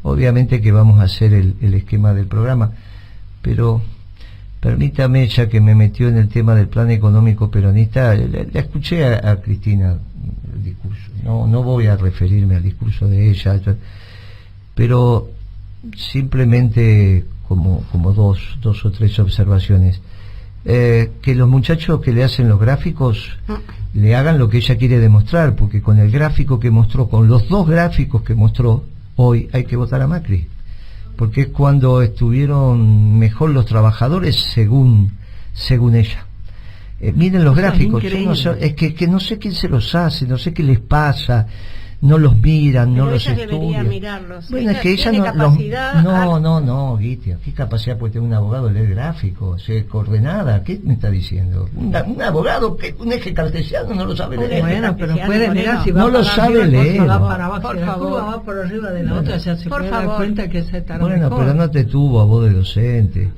Obviamente que vamos a hacer el esquema del programa, pero permítame, ya que me metió en el tema del plan económico peronista, la escuché a Cristina el discurso, no voy a referirme al discurso de ella, pero simplemente como dos o tres observaciones. Que los muchachos que le hacen los gráficos le hagan lo que ella quiere demostrar, porque con el gráfico que mostró, con los dos gráficos que mostró hoy, hay que votar a Macri, porque es cuando estuvieron mejor los trabajadores según ella. Miren los gráficos, es que no sé quién se los hace, no sé qué les pasa, no los miran, no los estudian. Bueno, es que ella no, Guitia, ¿qué capacidad puede tener un abogado de leer gráficos? Coordenada, ¿qué me está diciendo? Un abogado que un eje cartesiano no lo sabe leer. Bueno, pero puede mirar si va no lo sabe leer. Va para abajo, por favor, va por arriba de la otra, ya se puede dar cuenta que se estará bueno, mejor. Pero no te tuvo a vos de docente.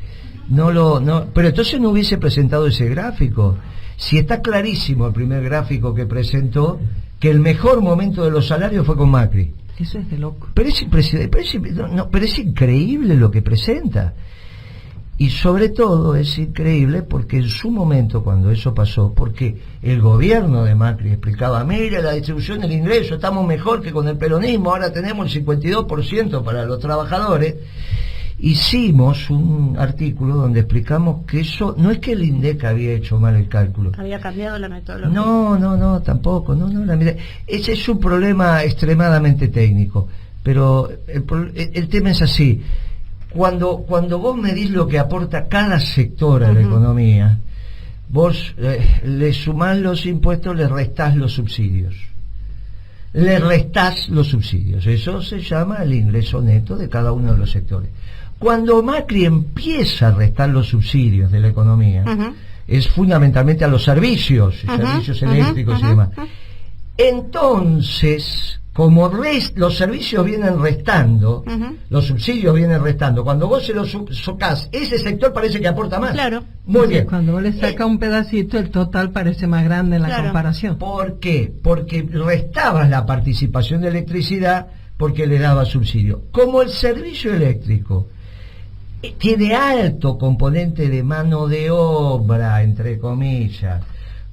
Pero entonces no hubiese presentado ese gráfico. Si está clarísimo el primer gráfico que presentó, que el mejor momento de los salarios fue con Macri. Eso es de loco. Pero es increíble lo que presenta. Y sobre todo es increíble porque en su momento, cuando eso pasó, porque el gobierno de Macri explicaba, mira la distribución del ingreso, estamos mejor que con el peronismo, ahora tenemos el 52% para los trabajadores. Hicimos un artículo donde explicamos que eso no es que el INDEC había hecho mal el cálculo, había cambiado la metodología. No, tampoco, ese es un problema extremadamente técnico, pero el tema es así. Cuando vos medís lo que aporta cada sector a la economía, vos le sumás los impuestos, le restás los subsidios. Eso se llama el ingreso neto de cada uno de los sectores. Cuando Macri empieza a restar los subsidios de la economía, es fundamentalmente a los servicios eléctricos y demás. Entonces, como los servicios vienen restando, los subsidios vienen restando, cuando vos se los socás, ese sector parece que aporta más. Claro. Muy bien. Cuando vos le sacás un pedacito, el total parece más grande en la comparación. ¿Por qué? Porque restabas la participación de electricidad porque le daba subsidio. Como el servicio eléctrico tiene alto componente de mano de obra, entre comillas,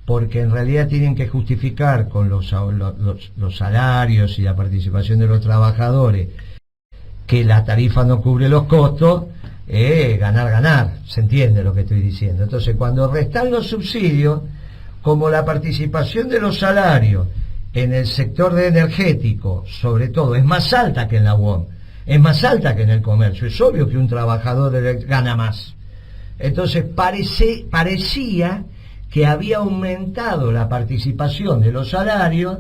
porque en realidad tienen que justificar con los salarios y la participación de los trabajadores que la tarifa no cubre los costos, ganar, se entiende lo que estoy diciendo. Entonces, cuando restan los subsidios, como la participación de los salarios en el sector de energético, sobre todo, es más alta que en la UOM, es más alta que en el comercio, es obvio que un trabajador gana más. Entonces, parecía que había aumentado la participación de los salarios,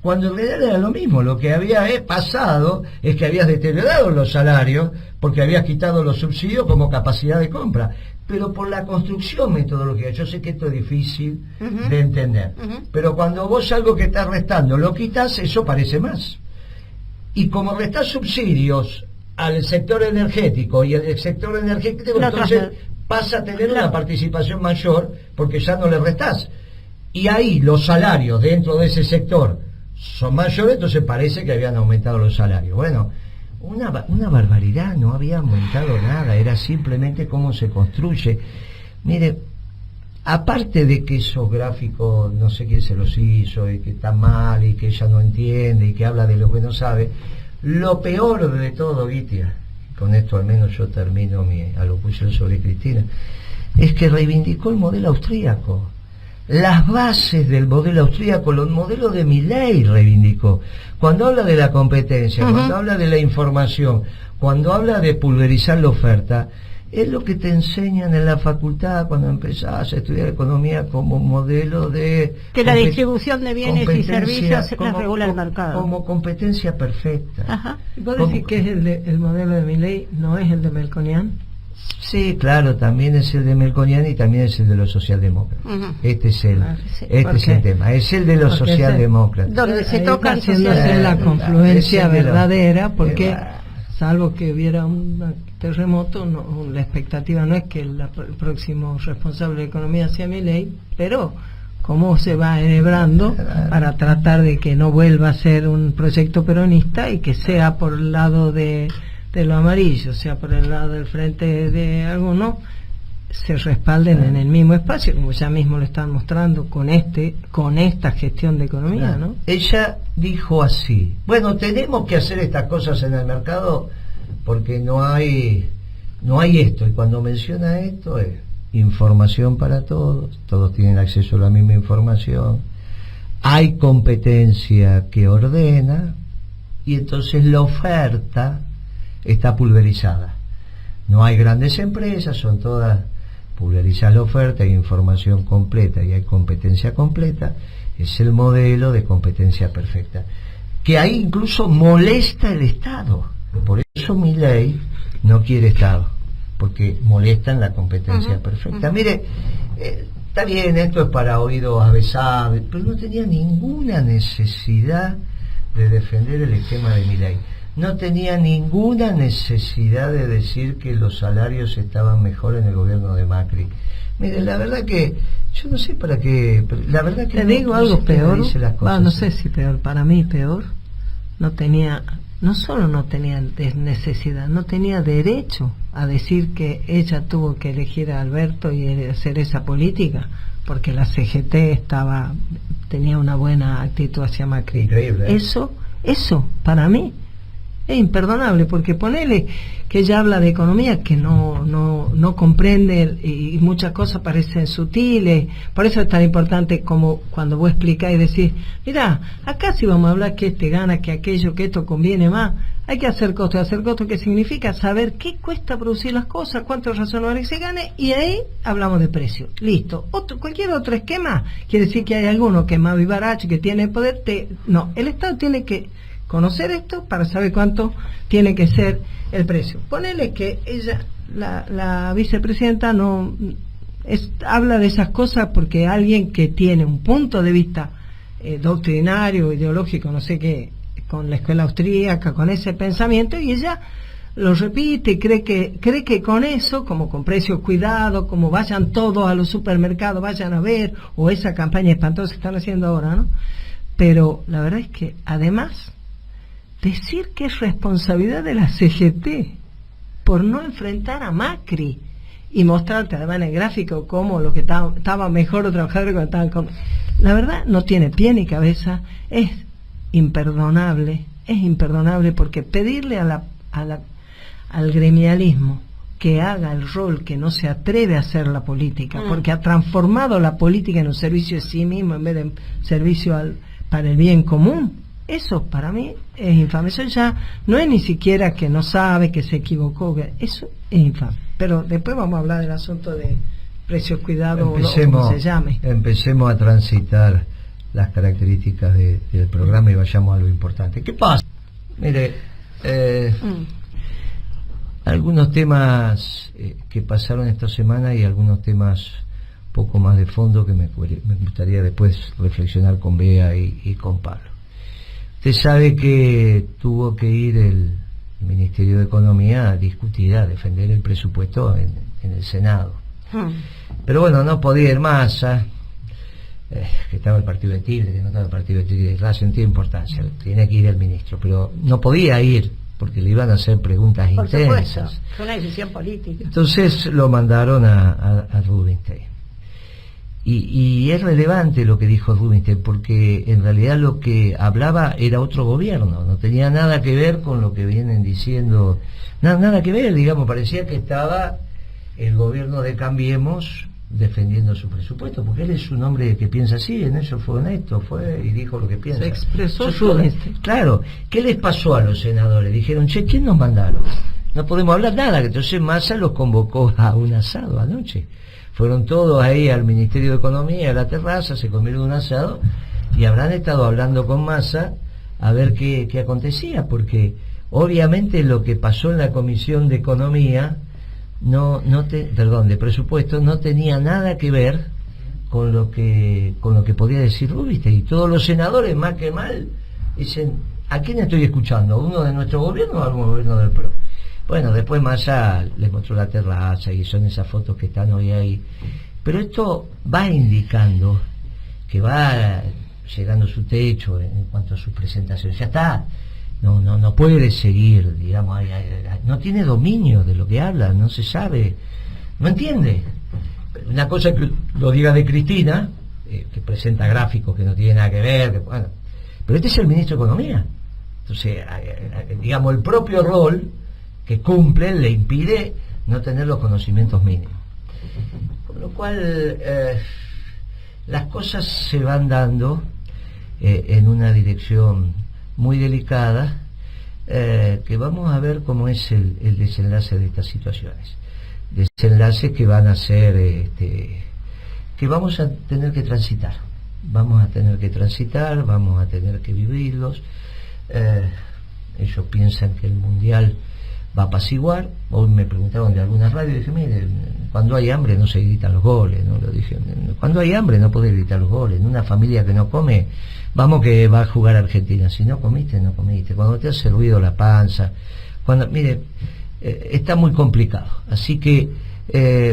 cuando en realidad era lo mismo. Lo que había pasado es que habías deteriorado los salarios porque habías quitado los subsidios como capacidad de compra, pero por la construcción metodológica. Yo sé que esto es difícil de entender, pero cuando vos algo que estás restando lo quitas, eso parece más. Y como restás subsidios al sector energético, y el sector energético entonces pasa a tener una participación mayor porque ya no le restás, y ahí los salarios dentro de ese sector son mayores, entonces parece que habían aumentado los salarios. Bueno, una barbaridad, no había aumentado nada, era simplemente cómo se construye. Mire, aparte de que esos gráficos no sé quién se los hizo y que está mal y que ella no entiende y que habla de lo que no sabe, lo peor de todo, Guitia, con esto al menos yo termino mi alocución sobre Cristina, es que reivindicó el modelo austríaco, las bases del modelo austríaco, los modelos de Milei reivindicó. Cuando habla de la competencia, cuando habla de la información, cuando habla de pulverizar la oferta, es lo que te enseñan en la facultad cuando empezás a estudiar economía como modelo de... Que la distribución de bienes y servicios la regula el mercado. Como competencia perfecta. ¿Vos decís que es el modelo de Milei, no es el de Melconian? Sí, claro, también es el de Melconian y también es el de los socialdemócratas. Este es el tema, es el de los socialdemócratas. Donde se toca haciéndose la confluencia verdadera, porque salvo que hubiera un terremoto, la expectativa no es que el próximo responsable de economía sea Milei, pero cómo se va enhebrando para tratar de que no vuelva a ser un proyecto peronista y que sea por el lado de lo amarillo, sea por el lado del frente de alguno, se respalden en el mismo espacio, como ya mismo lo están mostrando con esta gestión de economía, ¿no? Ella dijo así: bueno, tenemos que hacer estas cosas en el mercado porque no hay esto, y cuando menciona esto es información para todos tienen acceso a la misma información, hay competencia que ordena, y entonces la oferta está pulverizada, no hay grandes empresas, son todas pulverizar la oferta, hay información completa y hay competencia completa, es el modelo de competencia perfecta, que ahí incluso molesta el Estado. Por eso Milei no quiere Estado, porque molestan la competencia perfecta. Mire, está bien, esto es para oídos avesados, pero no tenía ninguna necesidad de defender el esquema de Milei. No tenía ninguna necesidad de decir que los salarios estaban mejor en el gobierno de Macri. Mire, la verdad que yo no sé para qué, la verdad que te digo algo peor, no sé si peor, para mí peor, no solo no tenía necesidad, no tenía derecho a decir que ella tuvo que elegir a Alberto y hacer esa política, porque la CGT tenía una buena actitud hacia Macri. Increíble. Eso para mí es imperdonable, porque ponele que ella habla de economía que no comprende, y muchas cosas parecen sutiles. Por eso es tan importante como cuando vos explicás y decís: mirá, acá sí vamos a hablar que gana, que aquello, que esto conviene más. Hay que hacer costo, ¿qué significa? Saber qué cuesta producir las cosas, cuánto es razonable que se gane, y ahí hablamos de precio. Listo. Cualquier otro esquema quiere decir que hay alguno que es más vivaracho, que tiene poder. No, el Estado tiene que conocer esto para saber cuánto tiene que ser el precio. Ponele que ella, la vicepresidenta, habla de esas cosas porque alguien que tiene un punto de vista doctrinario, ideológico, no sé qué, con la escuela austríaca, con ese pensamiento, y ella lo repite, cree que con eso, como con precios cuidados, como vayan todos a los supermercados, vayan a ver, o esa campaña espantosa que están haciendo ahora, ¿no? Pero la verdad es que además decir que es responsabilidad de la CGT por no enfrentar a Macri y mostrarte además en el gráfico cómo lo que estaba mejor los trabajadores cuando estaban con... La verdad no tiene pie ni cabeza, es imperdonable, porque pedirle al gremialismo que haga el rol que no se atreve a hacer la política, porque ha transformado la política en un servicio de sí mismo en vez de un servicio para el bien común. Eso para mí es infame. Eso ya no es ni siquiera que no sabe, que se equivocó, eso es infame. Pero después vamos a hablar del asunto de precios cuidados, o como se llame. Empecemos a transitar las características del programa y vayamos a lo importante. ¿Qué pasa? Mire, algunos temas que pasaron esta semana y algunos temas poco más de fondo que me gustaría después reflexionar con Bea y con Pablo. Usted sabe que tuvo que ir el Ministerio de Economía a discutir, a defender el presupuesto en el Senado. Pero bueno, no podía ir Massa, que estaba el partido de Tigre, que no estaba el partido de Tigre, no tiene importancia, tiene que ir el ministro, pero no podía ir porque le iban a hacer preguntas intensas. Por supuesto, fue una decisión política. Entonces lo mandaron a Rubinstein. Y es relevante lo que dijo Rubinstein, porque en realidad lo que hablaba era otro gobierno, no tenía nada que ver con lo que vienen diciendo, nada que ver, digamos, parecía que estaba el gobierno de Cambiemos defendiendo su presupuesto, porque él es un hombre que piensa así, en eso fue honesto, fue y dijo lo que piensa. Se expresó Rubinstein. Claro, ¿qué les pasó a los senadores? Dijeron: che, ¿quién nos mandaron? No podemos hablar nada, que entonces Massa los convocó a un asado anoche. Fueron todos ahí al Ministerio de Economía, a la terraza, se comieron un asado y habrán estado hablando con Massa a ver qué acontecía, porque obviamente lo que pasó en la Comisión de Economía, de Presupuesto, no tenía nada que ver con lo que podía decir Rubinstein. Y todos los senadores, más que mal, dicen: ¿a quién estoy escuchando? ¿A uno de nuestro gobierno o a algún gobierno del PRO? Bueno, después Massa les mostró la terraza y son esas fotos que están hoy ahí. Pero esto va indicando que va llegando a su techo en cuanto a sus presentaciones. Ya está, no puede seguir, digamos, no tiene dominio de lo que habla, no se sabe, no entiende. Una cosa es que lo diga de Cristina, que presenta gráficos que no tienen nada que ver, bueno, pero este es el ministro de Economía. Entonces, digamos, el propio rol que cumple le impide no tener los conocimientos mínimos. Con lo cual, las cosas se van dando en una dirección muy delicada, que vamos a ver cómo es el desenlace de estas situaciones. Desenlaces que van a ser, que vamos a tener que transitar. Vamos a tener que transitar, vamos a tener que vivirlos. Ellos piensan que el Mundial va a apaciguar. Hoy me preguntaban de algunas radios y dije, mire, cuando hay hambre no se gritan los goles, ¿no? Lo dije, cuando hay hambre no podés gritar los goles. En una familia que no come, vamos que va a jugar Argentina. Si no comiste, no comiste. Cuando te hace ruido la panza, mire, está muy complicado. Así que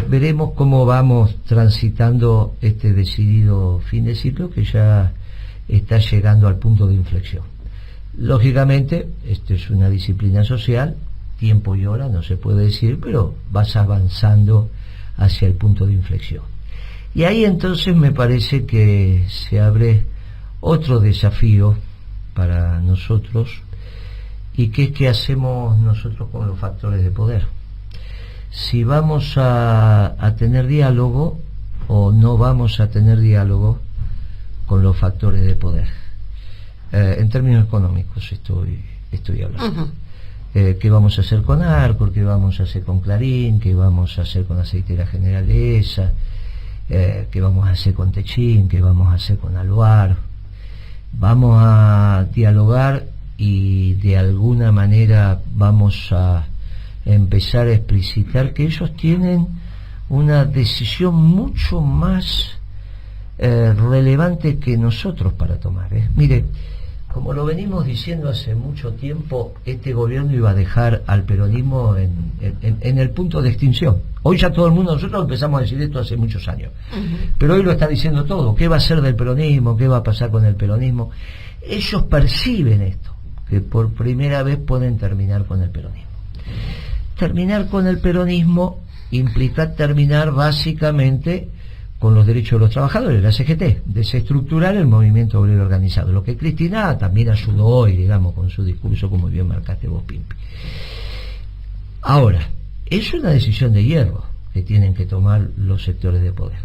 veremos cómo vamos transitando este decidido fin de ciclo que ya está llegando al punto de inflexión. Lógicamente, esto es una disciplina social, tiempo y hora no se puede decir, pero vas avanzando hacia el punto de inflexión. Y ahí entonces me parece que se abre otro desafío para nosotros, y que es qué hacemos nosotros con los factores de poder. Si vamos a tener diálogo o no vamos a tener diálogo con los factores de poder. En términos económicos estoy hablando. ¿Qué vamos a hacer con Arcor? ¿Qué vamos a hacer con Clarín? ¿Qué vamos a hacer con Aceitera General de ESA? ¿Qué vamos a hacer con Techín? ¿Qué vamos a hacer con Aluar? Vamos a dialogar y de alguna manera vamos a empezar a explicitar que ellos tienen una decisión mucho más relevante que nosotros para tomar. Mire, como lo venimos diciendo hace mucho tiempo, este gobierno iba a dejar al peronismo en el punto de extinción. Hoy ya todo el mundo, nosotros empezamos a decir esto hace muchos años, pero hoy lo está diciendo todo. ¿Qué va a ser del peronismo? ¿Qué va a pasar con el peronismo? Ellos perciben esto, que por primera vez pueden terminar con el peronismo. Terminar con el peronismo implica terminar básicamente con los derechos de los trabajadores, la CGT, desestructurar el movimiento obrero organizado, lo que Cristina también ayudó hoy, digamos, con su discurso, como bien marcaste vos, Pimpi. Ahora, es una decisión de hierro que tienen que tomar los sectores de poder,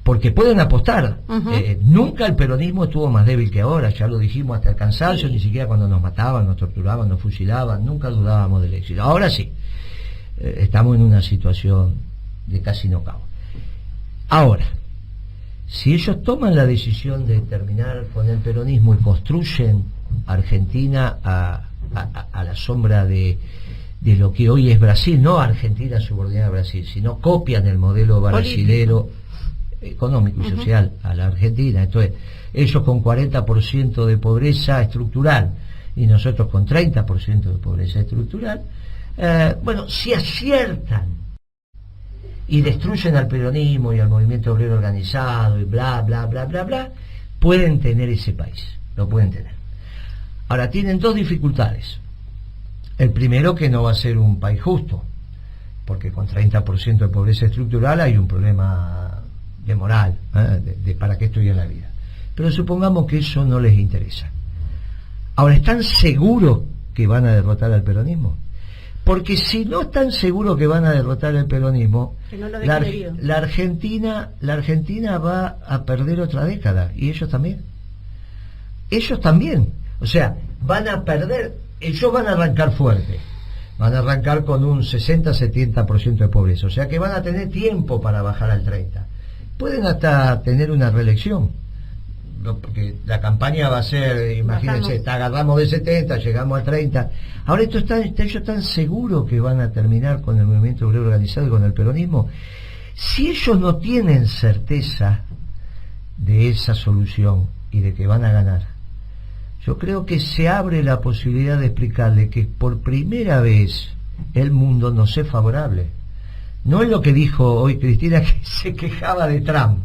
porque pueden apostar. Nunca el peronismo estuvo más débil que ahora, ya lo dijimos hasta el cansancio, ni siquiera cuando nos mataban, nos torturaban, nos fusilaban, nunca dudábamos del éxito. Ahora sí, estamos en una situación de casi nocaut. Ahora, si ellos toman la decisión de terminar con el peronismo y construyen Argentina a la sombra de lo que hoy es Brasil, no Argentina subordinada a Brasil, sino copian el modelo brasilero económico y social a la Argentina. Entonces, ellos con 40% de pobreza estructural y nosotros con 30% de pobreza estructural, bueno, si aciertan y destruyen al peronismo y al movimiento obrero organizado y bla, bla, bla, bla, bla, pueden tener ese país, lo pueden tener. Ahora, tienen dos dificultades. El primero, que no va a ser un país justo, porque con 30% de pobreza estructural hay un problema de moral, de para qué estoy en la vida. Pero supongamos que eso no les interesa. Ahora, ¿están seguros que van a derrotar al peronismo? Porque si no están seguros que van a derrotar el peronismo, no la Argentina va a perder otra década, y ellos también. Ellos también. O sea, van a perder, ellos van a arrancar fuerte. Van a arrancar con un 60-70% de pobreza. O sea que van a tener tiempo para bajar al 30%. Pueden hasta tener una reelección, porque la campaña va a ser, imagínense, agarramos de 70, llegamos a 30. Ahora ellos están seguros que van a terminar con el movimiento obrero organizado y con el peronismo. Si ellos no tienen certeza de esa solución y de que van a ganar, yo creo que se abre la posibilidad de explicarle que por primera vez el mundo nos es favorable. No es lo que dijo hoy Cristina, que se quejaba de Trump.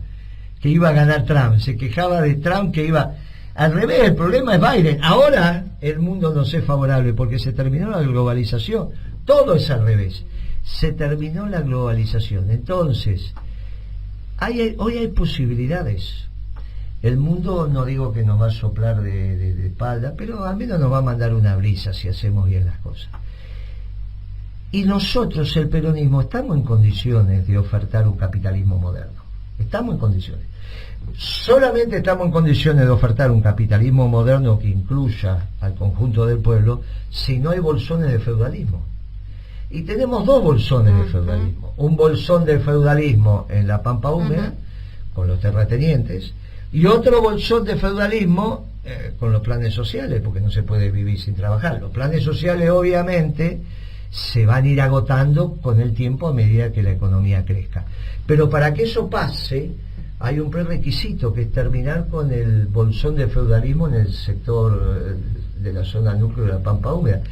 que iba a ganar Trump, se quejaba de Trump que iba... Al revés, el problema es Biden. Ahora el mundo nos es favorable porque se terminó la globalización. Todo es al revés. Se terminó la globalización. Entonces, hoy hay posibilidades. El mundo, no digo que nos va a soplar de espalda, pero al menos nos va a mandar una brisa si hacemos bien las cosas. Y nosotros, el peronismo, estamos en condiciones de ofertar un capitalismo moderno. Estamos en condiciones. Solamente estamos en condiciones de ofertar un capitalismo moderno que incluya al conjunto del pueblo si no hay bolsones de feudalismo. Y tenemos dos bolsones de feudalismo. Un bolsón de feudalismo en la Pampa Húmeda, con los terratenientes, y otro bolsón de feudalismo con los planes sociales, porque no se puede vivir sin trabajar. Los planes sociales obviamente se van a ir agotando con el tiempo a medida que la economía crezca. Pero para que eso pase, hay un prerequisito que es terminar con el bolsón de feudalismo en el sector de la zona núcleo de la Pampa Húmeda,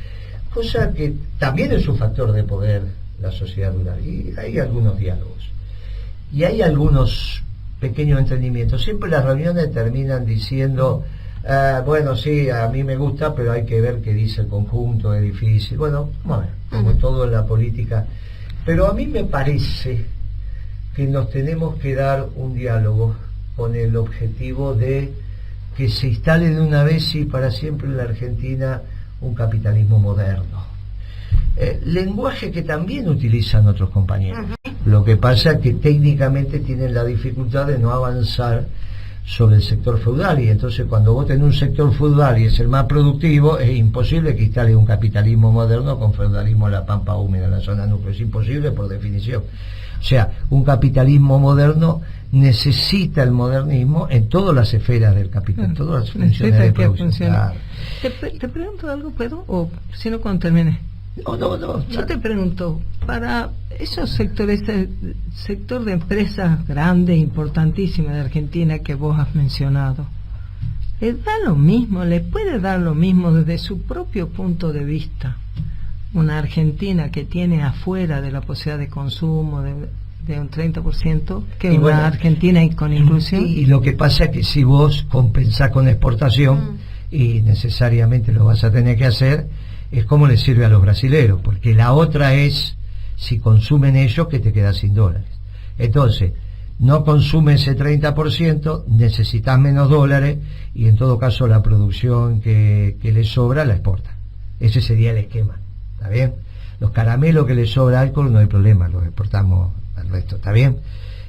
cosa que también es un factor de poder la sociedad rural, y hay algunos diálogos y hay algunos pequeños entendimientos. Siempre las reuniones terminan diciendo bueno, sí, a mí me gusta, pero hay que ver qué dice el conjunto, es difícil, bueno, como todo en la política, pero a mí me parece que nos tenemos que dar un diálogo con el objetivo de que se instale de una vez y para siempre en la Argentina un capitalismo moderno. Lenguaje que también utilizan otros compañeros. Lo que pasa es que técnicamente tienen la dificultad de no avanzar sobre el sector feudal, y entonces cuando vos tenés un sector feudal y es el más productivo, es imposible que instale un capitalismo moderno con feudalismo en la Pampa Húmeda, en la zona núcleo. Es imposible por definición. O sea, un capitalismo moderno necesita el modernismo en todas las esferas del capital, en todas las funciones de producción. Claro. ¿Te pregunto algo, Pedro? O si no, cuando termine. No. Yo te pregunto, para esos sectores, ese sector de empresas grandes, importantísimas de Argentina que vos has mencionado, ¿les da lo mismo, les puede dar lo mismo desde su propio punto de vista una Argentina que tiene afuera de la posibilidad de consumo de un 30% que una Argentina con inclusión? Y lo que pasa es que si vos compensás con exportación, y necesariamente lo vas a tener que hacer, es como le sirve a los brasileros, porque la otra es, si consumen ellos, que te quedas sin dólares. Entonces, no consume ese 30%, necesitas menos dólares, y en todo caso la producción que le sobra la exporta. Ese sería el esquema, ¿está bien? Los caramelos que le sobra alcohol no hay problema, los exportamos al resto, ¿está bien?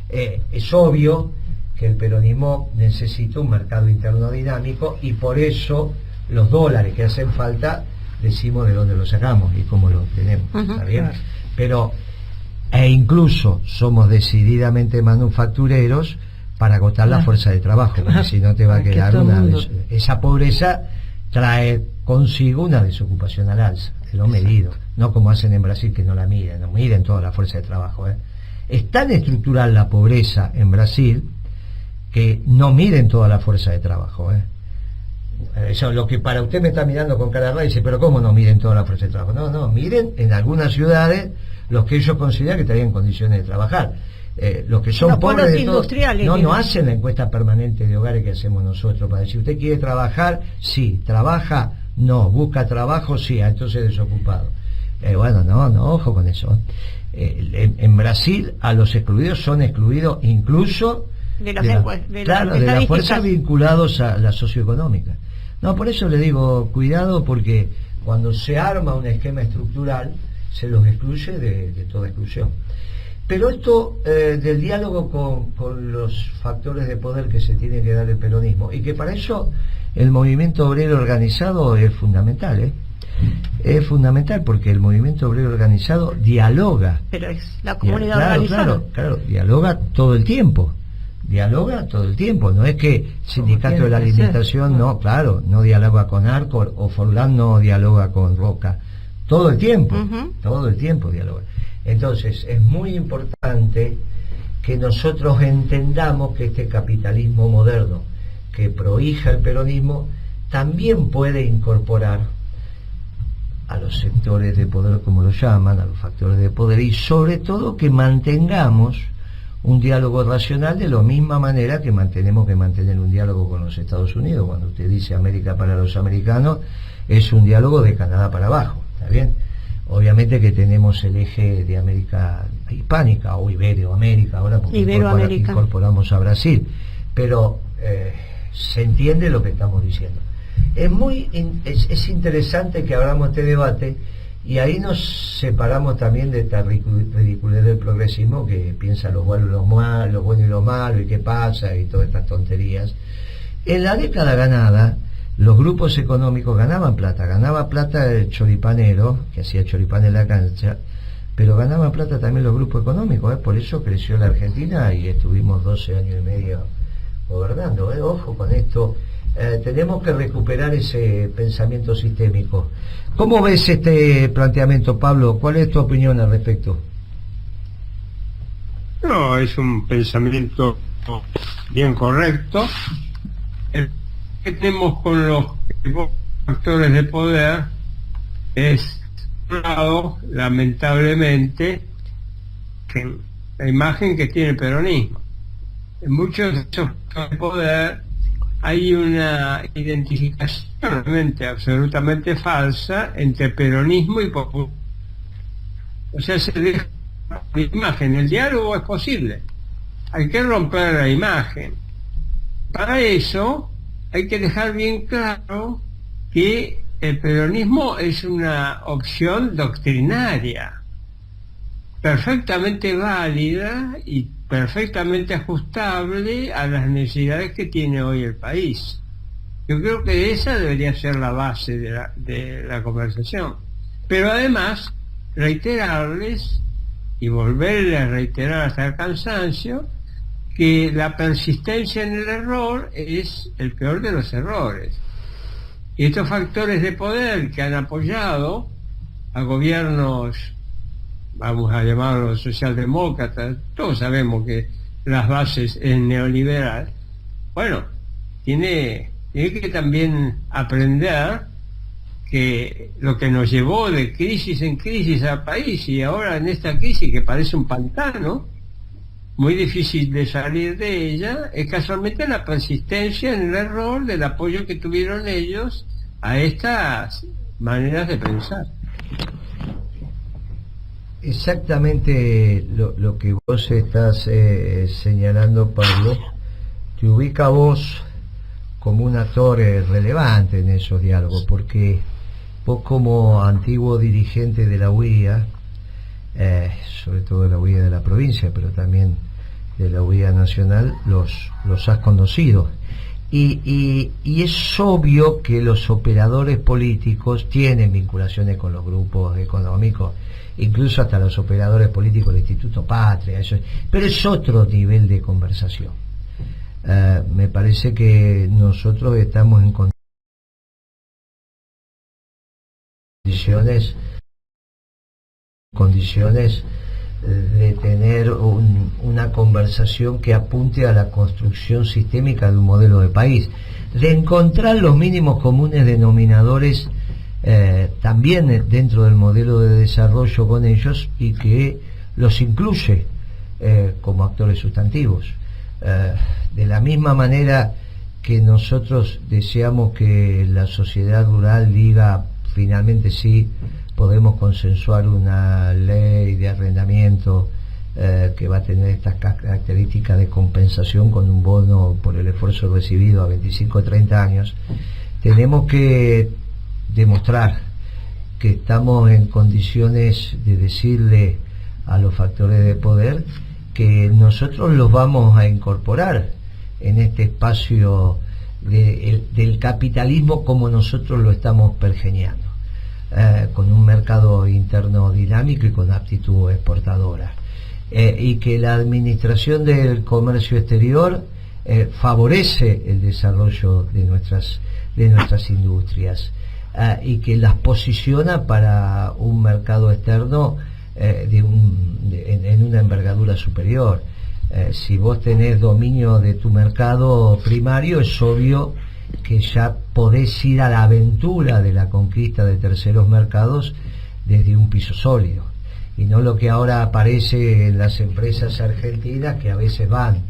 Es obvio que el peronismo necesita un mercado interno dinámico, y por eso los dólares que hacen falta decimos de dónde lo sacamos y cómo lo obtenemos, ¿está bien? Claro. Pero incluso somos decididamente manufactureros para agotar la fuerza de trabajo, porque si no te va a quedar esa pobreza trae consigo una desocupación al alza, de lo medido, no como hacen en Brasil, que no la miden, no miden toda la fuerza de trabajo. Es tan estructural la pobreza en Brasil que no miden toda la fuerza de trabajo. Eso, lo que para usted me está mirando con cara rara, dice, pero ¿cómo no miden toda la fuerza de trabajo? No, miren en algunas ciudades los que ellos consideran que estarían en condiciones de trabajar. Los que son pobres de todo, no hacen la encuesta permanente de hogares que hacemos nosotros para decir, ¿usted quiere trabajar? Sí. ¿Trabaja? No. ¿Busca trabajo? Sí. Entonces desocupado. No, ojo con eso. En Brasil a los excluidos son excluidos incluso de las fuerzas vinculados a la socioeconómica. No, por eso le digo, cuidado, porque cuando se arma un esquema estructural se los excluye de toda exclusión. Pero esto del diálogo con los factores de poder que se tiene que dar el peronismo, y que para eso el movimiento obrero organizado es fundamental, es fundamental, porque el movimiento obrero organizado dialoga. Pero es la comunidad organizada. Claro, dialoga todo el tiempo. No es que el sindicato de la alimentación no dialoga con Arcor, o Forlán no dialoga con Roca. Todo el tiempo dialoga. Entonces es muy importante que nosotros entendamos que este capitalismo moderno que prohija el peronismo también puede incorporar a los sectores de poder, como lo llaman, a los factores de poder, y sobre todo que mantengamos un diálogo racional, de la misma manera que tenemos que mantener un diálogo con los Estados Unidos. Cuando usted dice América para los americanos, es un diálogo de Canadá para abajo, ¿está bien? Obviamente que tenemos el eje de América hispánica o Iberoamérica ahora, porque incorporamos a Brasil, pero se entiende lo que estamos diciendo. Es interesante que abramos este debate, y ahí nos separamos también de esta ridiculez del progresismo que piensa lo bueno y lo malo y qué pasa y todas estas tonterías. En la década ganada, los grupos económicos ganaba plata el choripanero, que hacía choripán en la cancha, pero ganaban plata también los grupos económicos, por eso creció la Argentina y estuvimos 12 años y medio gobernando, ojo con esto. Tenemos que recuperar ese pensamiento sistémico. ¿Cómo ves este planteamiento, Pablo? ¿Cuál es tu opinión al respecto? No, es un pensamiento bien correcto. El que tenemos con los factores de poder es, por un lado, lamentablemente, que la imagen que tiene el peronismo. En muchos de esos factores de poder hay una identificación realmente absolutamente falsa entre peronismo y populismo. O sea, se deja la imagen. El diálogo es posible, hay que romper la imagen. Para eso hay que dejar bien claro que el peronismo es una opción doctrinaria, perfectamente válida y perfectamente ajustable a las necesidades que tiene hoy el país. Yo creo que esa debería ser la base de la conversación. Pero además, reiterarles y volverles a reiterar hasta el cansancio que la persistencia en el error es el peor de los errores. Y estos factores de poder que han apoyado a gobiernos, vamos a llamarlos socialdemócratas, todos sabemos que las bases es neoliberal, bueno, tiene que también aprender que lo que nos llevó de crisis en crisis al país, y ahora en esta crisis que parece un pantano, muy difícil de salir de ella, es casualmente la persistencia en el error del apoyo que tuvieron ellos a estas maneras de pensar. Exactamente lo que vos estás señalando, Pablo, te ubica a vos como un actor relevante en esos diálogos, porque vos, como antiguo dirigente de la UIA, sobre todo de la UIA de la provincia, pero también de la UIA nacional, los has conocido. Y es obvio que los operadores políticos tienen vinculaciones con los grupos económicos, incluso hasta los operadores políticos del Instituto Patria, pero es otro nivel de conversación. Me parece que nosotros estamos en condiciones de tener una conversación que apunte a la construcción sistémica de un modelo de país, de encontrar los mínimos comunes denominadores también dentro del modelo de desarrollo con ellos, y que los incluye como actores sustantivos. De la misma manera que nosotros deseamos que la sociedad rural diga finalmente sí, podemos consensuar una ley de arrendamiento que va a tener estas características de compensación con un bono por el esfuerzo recibido a 25 o 30 años, tenemos que demostrar que estamos en condiciones de decirle a los factores de poder que nosotros los vamos a incorporar en este espacio del capitalismo como nosotros lo estamos pergeñando, con un mercado interno dinámico y con aptitud exportadora, y que la administración del comercio exterior favorece el desarrollo de nuestras industrias, y que las posiciona para un mercado externo en una envergadura superior. Si vos tenés dominio de tu mercado primario, es obvio que ya podés ir a la aventura de la conquista de terceros mercados desde un piso sólido. y no lo que ahora aparece en las empresas argentinas, que a veces van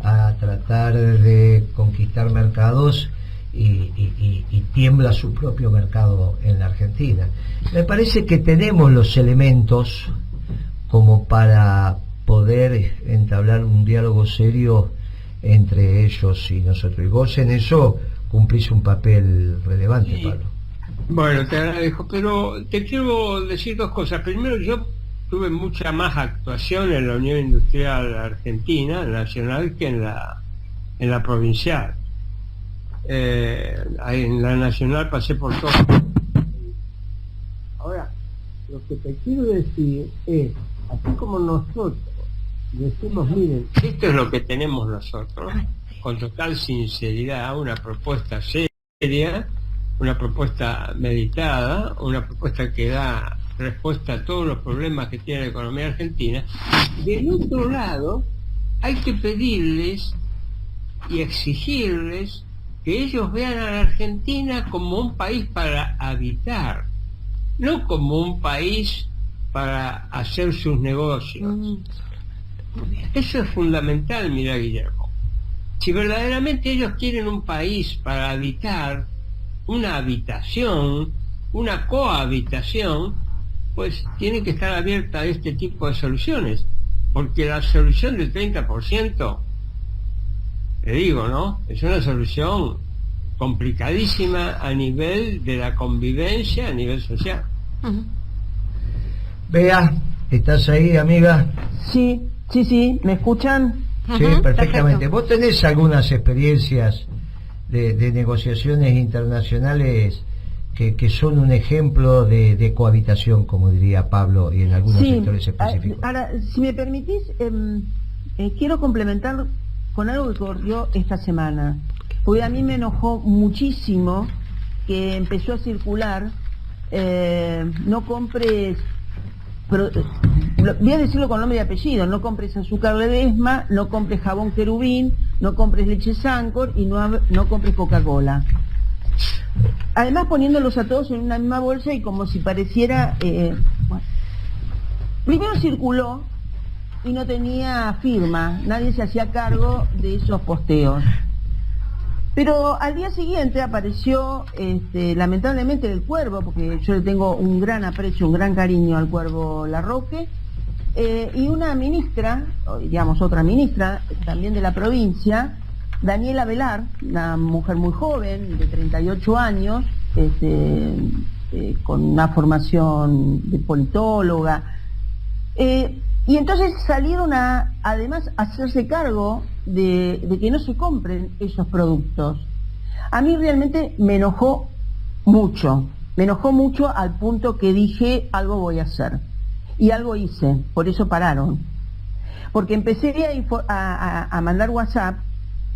a tratar de conquistar mercados y tiembla su propio mercado en la Argentina. Me parece que tenemos los elementos como para poder entablar un diálogo serio entre ellos y nosotros, y vos en eso cumplís un papel relevante, sí. Pablo. Bueno, te agradezco, pero te quiero decir dos cosas. Primero, yo tuve mucha más actuación en la Unión Industrial Argentina, nacional, que en la provincial. En la nacional pasé por todo. Ahora, lo que te quiero decir es, así como nosotros decimos, miren, esto es lo que tenemos nosotros, con total sinceridad, una propuesta seria, una propuesta meditada, una propuesta que da respuesta a todos los problemas que tiene la economía argentina. Del otro lado, hay que pedirles y exigirles que ellos vean a la Argentina como un país para habitar, no como un país para hacer sus negocios. Eso es fundamental, mira, Guillermo. Si verdaderamente ellos quieren un país para habitar, una habitación, una cohabitación, pues tiene que estar abierta a este tipo de soluciones, porque la solución del 30%, te digo, ¿no?, es una solución complicadísima a nivel de la convivencia, a nivel social. Bea, ¿estás ahí, amiga? Sí, ¿me escuchan? Sí, perfectamente. Perfecto. ¿Vos tenés algunas experiencias de negociaciones internacionales que son un ejemplo de cohabitación, como diría Pablo, y en algunos sectores específicos? Ahora, si me permitís, quiero complementar con algo que ocurrió esta semana, porque a mí me enojó muchísimo que empezó a circular, no compres, voy a decirlo con nombre y apellido, no compres azúcar Ledesma, no compres jabón Querubín, no compres leche Sancor y no compres Coca-Cola. Además poniéndolos a todos en una misma bolsa y como si pareciera... bueno. Primero circuló y no tenía firma, nadie se hacía cargo de esos posteos. Pero al día siguiente apareció, lamentablemente, el Cuervo, porque yo le tengo un gran aprecio, un gran cariño al Cuervo Larroque, y una ministra, digamos otra ministra, también de la provincia, Daniela Velar, una mujer muy joven, de 38 años, con una formación de politóloga, y entonces salieron además a hacerse cargo de que no se compren esos productos. A mí realmente me enojó mucho al punto que dije, algo voy a hacer. Y algo hice, por eso pararon. Porque empecé a mandar WhatsApp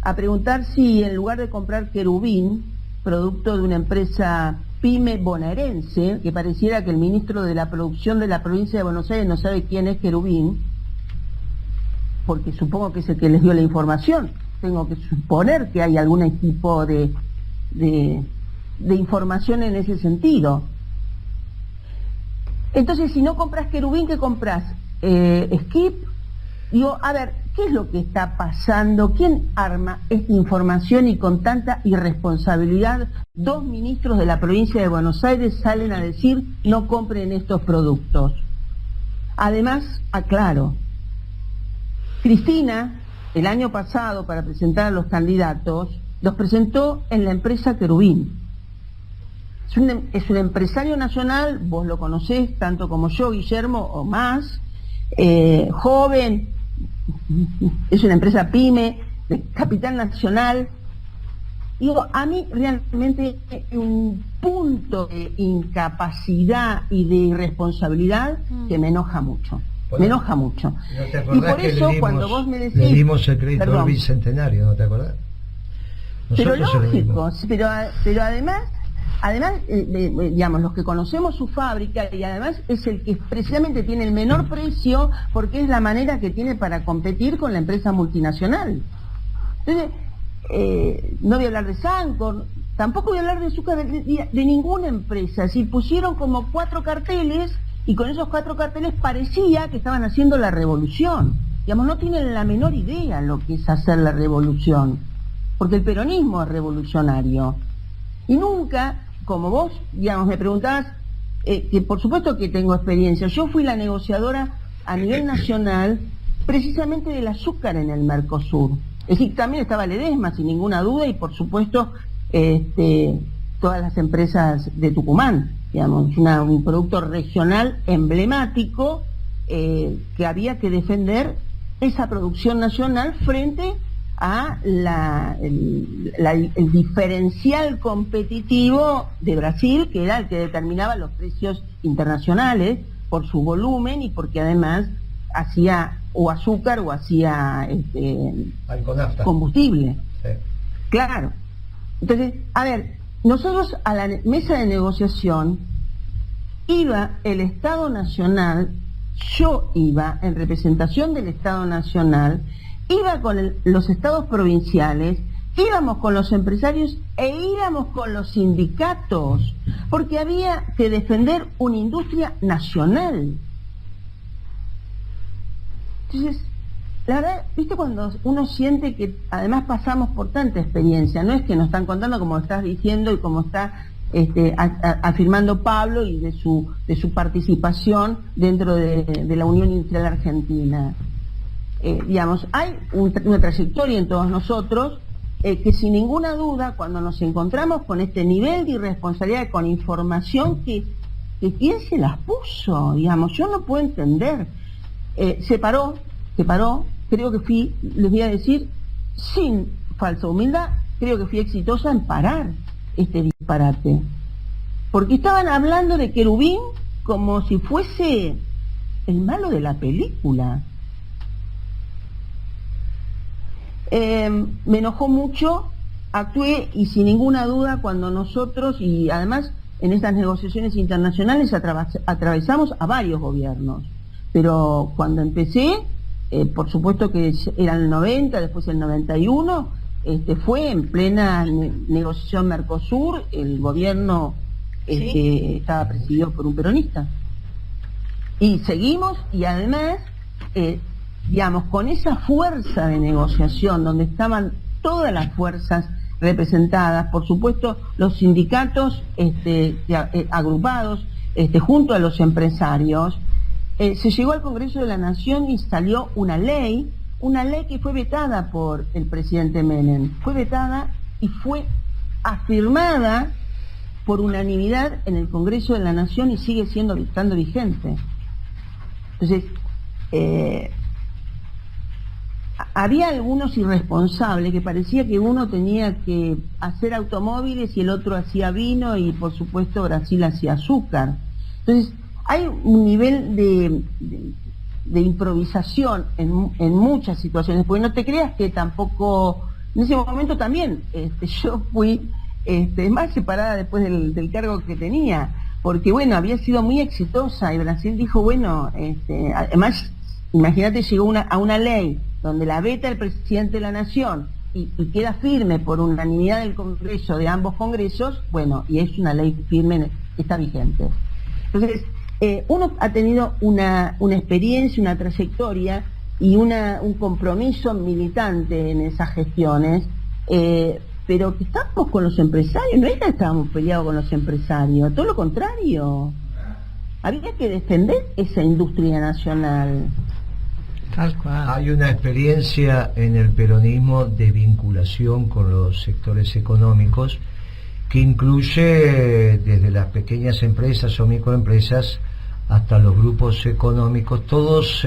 a preguntar si en lugar de comprar Querubín, producto de una empresa pyme bonaerense, que pareciera que el ministro de la producción de la provincia de Buenos Aires no sabe quién es Querubín, porque supongo que es el que les dio la información. Tengo que suponer que hay algún tipo de información en ese sentido. Entonces, si no compras Querubín, ¿qué compras? Skip. Digo, a ver, ¿qué es lo que está pasando? ¿Quién arma esta información y con tanta irresponsabilidad? Dos ministros de la provincia de Buenos Aires salen a decir no compren estos productos. Además, aclaro, Cristina, el año pasado, para presentar a los candidatos, los presentó en la empresa Querubín. Es un empresario nacional, vos lo conocés tanto como yo, Guillermo, o más, joven, es una empresa pyme, de capital nacional. Digo, a mí realmente un punto de incapacidad y de irresponsabilidad que me enoja mucho. Bueno, me enoja mucho. ¿No te acordás y por eso cuando vos me decís... Le dimos el crédito al bicentenario, ¿no te acordás? Pero lógico, pero además, digamos, los que conocemos su fábrica, y además es el que precisamente tiene el menor precio porque es la manera que tiene para competir con la empresa multinacional. Entonces, no voy a hablar de Sancor, tampoco voy a hablar de azúcar de ninguna empresa. Si pusieron como 4 carteles y con esos 4 carteles parecía que estaban haciendo la revolución. Digamos, no tienen la menor idea lo que es hacer la revolución, porque el peronismo es revolucionario. Y nunca, como vos, digamos, me preguntabas, que por supuesto que tengo experiencia, yo fui la negociadora a nivel nacional precisamente del azúcar en el Mercosur. Es decir, también estaba Ledesma, sin ninguna duda, y por supuesto todas las empresas de Tucumán, digamos, un producto regional emblemático que había que defender esa producción nacional frente a el diferencial competitivo de Brasil, que era el que determinaba los precios internacionales por su volumen y porque además hacía o azúcar o hacía combustible. Sí. Claro. Entonces, a ver, nosotros a la mesa de negociación iba el Estado Nacional, yo iba en representación del Estado Nacional, iba con los estados provinciales, íbamos con los empresarios e íbamos con los sindicatos, porque había que defender una industria nacional. Entonces, la verdad, viste cuando uno siente que además pasamos por tanta experiencia, no es que nos están contando como estás diciendo y como está afirmando Pablo y de su participación dentro de la Unión Industrial Argentina. Digamos, hay una trayectoria en todos nosotros que sin ninguna duda, cuando nos encontramos con este nivel de irresponsabilidad, con información que ¿quién se las puso? Digamos, yo no puedo entender. Se paró, creo que fui, les voy a decir, sin falsa humildad, creo que fui exitosa en parar este disparate. Porque estaban hablando de Querubín como si fuese el malo de la película. Me enojó mucho, actué y sin ninguna duda cuando nosotros, y además en estas negociaciones internacionales atravesamos a varios gobiernos, pero cuando empecé, por supuesto que era el 90, después el 91, fue en plena negociación Mercosur, el gobierno estaba presidido por un peronista. Y seguimos, y además, digamos, con esa fuerza de negociación, donde estaban todas las fuerzas representadas, por supuesto los sindicatos agrupados junto a los empresarios, se llegó al Congreso de la Nación y salió una ley que fue vetada por el presidente Menem, fue vetada y fue afirmada por unanimidad en el Congreso de la Nación y sigue estando vigente. Entonces, había algunos irresponsables que parecía que uno tenía que hacer automóviles y el otro hacía vino y por supuesto Brasil hacía azúcar. Entonces hay un nivel de improvisación en muchas situaciones, porque no te creas que tampoco, en ese momento también yo fui más separada después del cargo que tenía, porque bueno, había sido muy exitosa y Brasil dijo, bueno, además, imagínate, llegó a una ley donde la veta el presidente de la Nación y queda firme por unanimidad del Congreso, de ambos congresos, bueno, y es una ley firme, está vigente. Entonces, uno ha tenido una experiencia, una trayectoria y un compromiso militante en esas gestiones, pero que estamos con los empresarios, no es que estábamos peleados con los empresarios, todo lo contrario. Había que defender esa industria nacional. Tal cual. Hay una experiencia en el peronismo de vinculación con los sectores económicos que incluye desde las pequeñas empresas o microempresas hasta los grupos económicos, todos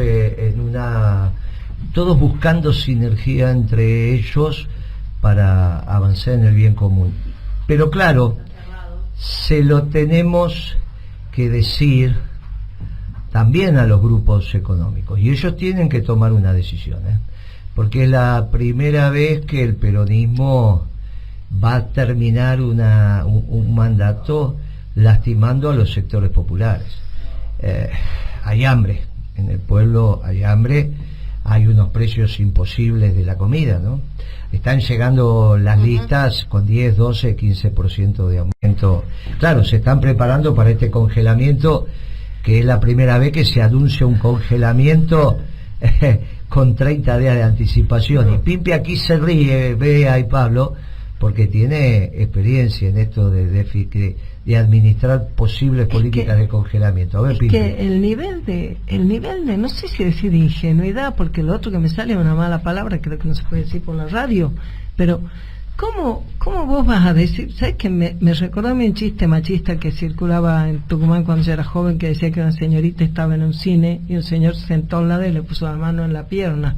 todos buscando sinergia entre ellos para avanzar en el bien común. Pero claro, se lo tenemos que decir también a los grupos económicos, y ellos tienen que tomar una decisión, porque es la primera vez que el peronismo va a terminar un mandato lastimando a los sectores populares. Hay hambre, en el pueblo hay hambre, hay unos precios imposibles de la comida, ¿no? Están llegando las listas con 10, 12, 15% de aumento. Claro, se están preparando para este congelamiento que es la primera vez que se anuncia un congelamiento con 30 días de anticipación. Y Pimpi aquí se ríe, Bea y Pablo, porque tiene experiencia en esto de administrar posibles políticas de congelamiento. A ver, Pimpi. Que el nivel de, no sé si decir ingenuidad, porque lo otro que me sale es una mala palabra, creo que no se puede decir por la radio, pero ¿cómo vos vas a decir? ¿Sabes que me recordó a mí un chiste machista que circulaba en Tucumán cuando yo era joven, que decía que una señorita estaba en un cine y un señor se sentó al lado y le puso la mano en la pierna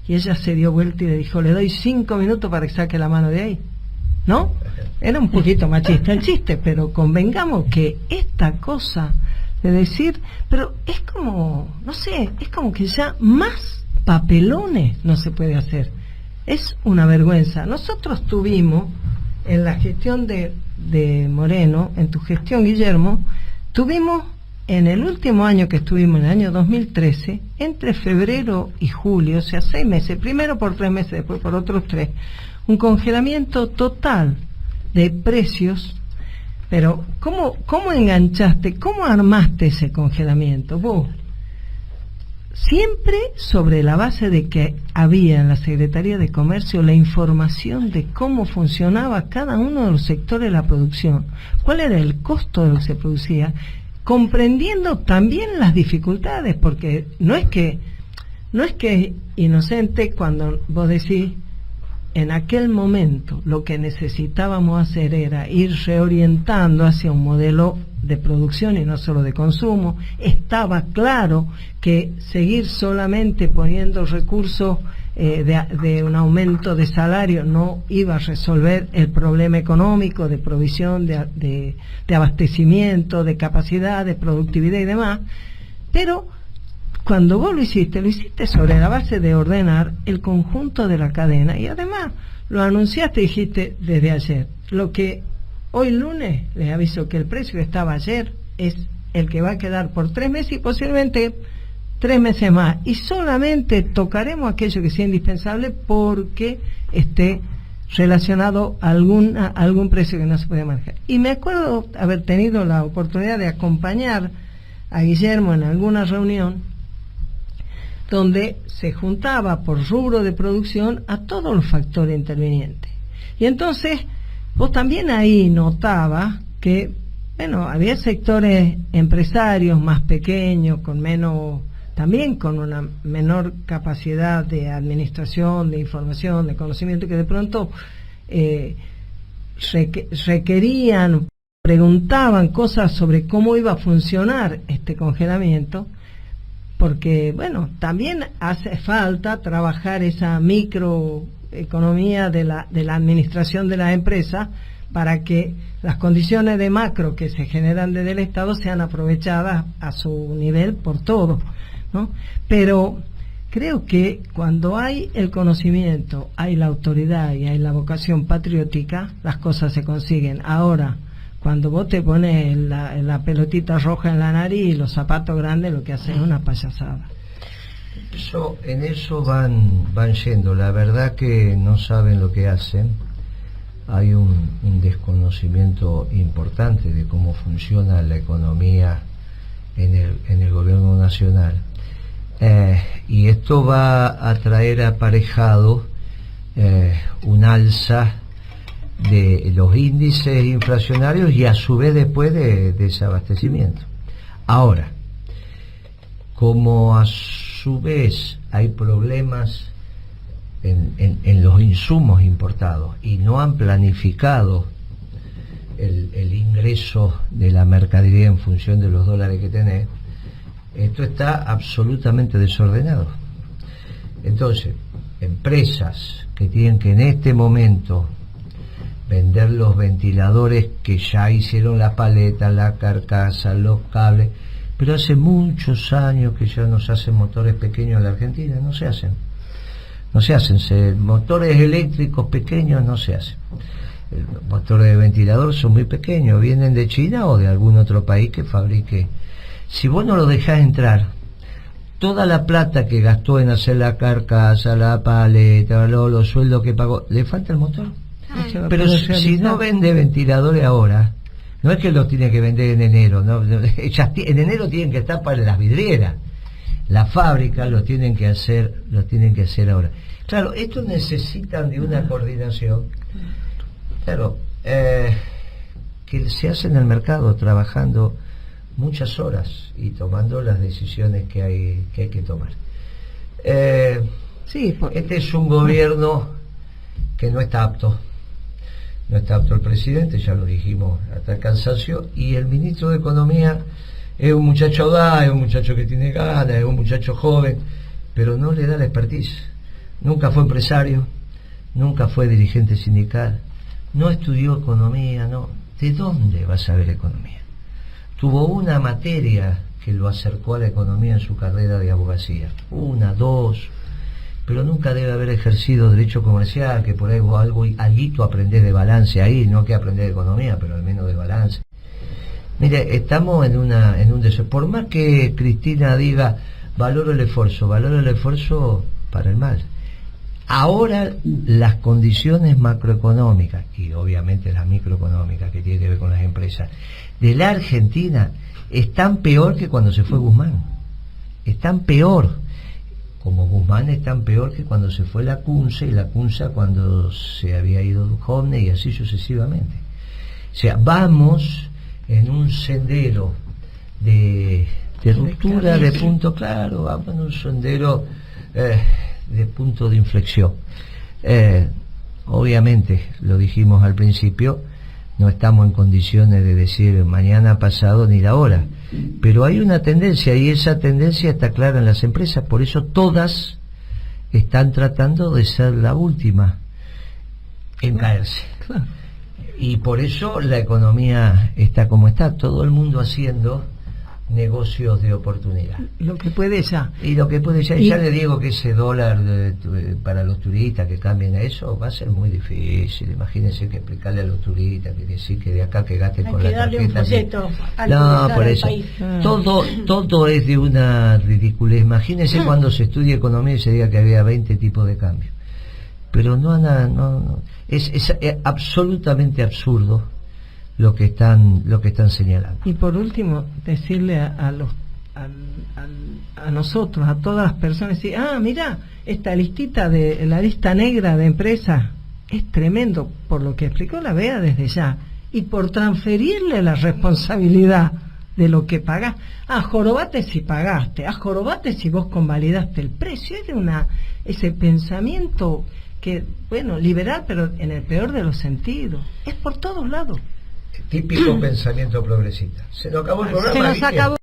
y ella se dio vuelta y le dijo, le doy 5 minutos para que saque la mano de ahí? ¿No? Era un poquito machista el chiste, pero convengamos que esta cosa de decir, pero es como, no sé, es como que ya más papelones no se puede hacer. Es una vergüenza. Nosotros tuvimos, en la gestión de Moreno, en tu gestión, Guillermo, tuvimos en el último año que estuvimos, en el año 2013, entre febrero y julio, o sea, 6 meses, primero por 3 meses, después por otros 3, un congelamiento total de precios. Pero ¿cómo enganchaste, cómo armaste ese congelamiento vos? Siempre sobre la base de que había en la Secretaría de Comercio la información de cómo funcionaba cada uno de los sectores de la producción, cuál era el costo de lo que se producía, comprendiendo también las dificultades, porque no es que inocente cuando vos decís, en aquel momento lo que necesitábamos hacer era ir reorientando hacia un modelo de producción y no solo de consumo. Estaba claro que seguir solamente poniendo recursos de un aumento de salario no iba a resolver el problema económico de provisión, de abastecimiento, de capacidad, de productividad y demás, pero cuando vos lo hiciste sobre la base de ordenar el conjunto de la cadena y además lo anunciaste y dijiste desde ayer. Lo que hoy lunes les aviso que el precio que estaba ayer es el que va a quedar por 3 meses y posiblemente 3 meses más. Y solamente tocaremos aquello que sea indispensable porque esté relacionado a algún precio que no se puede manejar. Y me acuerdo haber tenido la oportunidad de acompañar a Guillermo en alguna reunión donde se juntaba por rubro de producción a todos los factores intervinientes. Y entonces vos también ahí notabas que, bueno, había sectores empresarios más pequeños, también con una menor capacidad de administración, de información, de conocimiento, que de pronto requerían, preguntaban cosas sobre cómo iba a funcionar este congelamiento, porque, bueno, también hace falta trabajar esa microeconomía de la administración de la empresa para que las condiciones de macro que se generan desde el Estado sean aprovechadas a su nivel por todos, ¿no? Pero creo que cuando hay el conocimiento, hay la autoridad y hay la vocación patriótica, las cosas se consiguen. Ahora, cuando vos te pones la pelotita roja en la nariz y los zapatos grandes, lo que haces es una payasada. En eso van yendo. La verdad que no saben lo que hacen. Hay un desconocimiento importante de cómo funciona la economía en el gobierno nacional. Y esto va a traer aparejado un alza de los índices inflacionarios y a su vez después de desabastecimiento. Ahora, como a su vez hay problemas en los insumos importados y no han planificado el ingreso de la mercadería en función de los dólares que tenés, esto está absolutamente desordenado. Entonces, empresas que tienen que en este momento vender los ventiladores que ya hicieron la paleta, la carcasa, los cables, pero hace muchos años que ya no se hacen motores pequeños en la Argentina, no se hacen, motores eléctricos pequeños no se hacen. Los motores de ventilador son muy pequeños, vienen de China o de algún otro país que fabrique. Si vos no lo dejás entrar, toda la plata que gastó en hacer la carcasa, la paleta, los sueldos que pagó, le falta el motor. Pero si no vende ventiladores ahora, No es que los tiene que vender en enero, ¿no? En enero tienen que estar para las vidrieras. La fábrica lo tienen que hacer ahora. Claro, esto necesitan de una coordinación, claro, que se hace en el mercado, trabajando muchas horas y tomando las decisiones que hay que tomar. Este es un gobierno que no está apto. No está apto el presidente, ya lo dijimos hasta el cansancio, y el ministro de Economía es un muchacho audaz, es un muchacho que tiene ganas, es un muchacho joven, pero no le da la expertise. Nunca fue empresario, nunca fue dirigente sindical, no estudió economía, no. ¿De dónde va a saber economía? Tuvo una materia que lo acercó a la economía en su carrera de abogacía, 1, 2, pero nunca debe haber ejercido derecho comercial, que por ahí alguito aprendés de balance ahí, no que aprender de economía, pero al menos de balance. Mire, estamos en un deseo. Por más que Cristina diga valoro el esfuerzo para el mal. Ahora las condiciones macroeconómicas y obviamente las microeconómicas que tienen que ver con las empresas de la Argentina están peor que cuando se fue Guzmán. Están peor. Como Guzmán están peor que cuando se fue la CUNSA, y la CUNSA cuando se había ido Duhovne, y así sucesivamente. O sea, vamos en un sendero de ruptura, de punto claro, vamos en un sendero de punto de inflexión. Obviamente, lo dijimos al principio, no estamos en condiciones de decir mañana, pasado ni la hora, pero hay una tendencia, y esa tendencia está clara en las empresas, por eso todas están tratando de ser la última en caerse. Claro. Y por eso la economía está como está, todo el mundo haciendo negocios de oportunidad. Lo que puede ya. Y lo que puede ya, ya le digo que ese dólar para los turistas que cambien a eso va a ser muy difícil. Imagínense que explicarle a los turistas, que decir que de acá que gasten con la tarjeta. No, por eso. Todo es de una ridiculez. Imagínense cuando se estudia economía y se diga que había 20 tipos de cambios. Pero no. Es absolutamente absurdo lo que están señalando. Y por último, decirle a nosotros, a todas las personas, decir, mira, esta listita de la lista negra de empresas es tremendo por lo que explicó la BEA desde ya, y por transferirle la responsabilidad de lo que pagás. Jorobate si pagaste, jorobate si vos convalidaste el precio. Es de ese pensamiento que, bueno, liberal, pero en el peor de los sentidos. Es por todos lados. Típico pensamiento progresista. Se nos acabó el programa. Se nos acabó.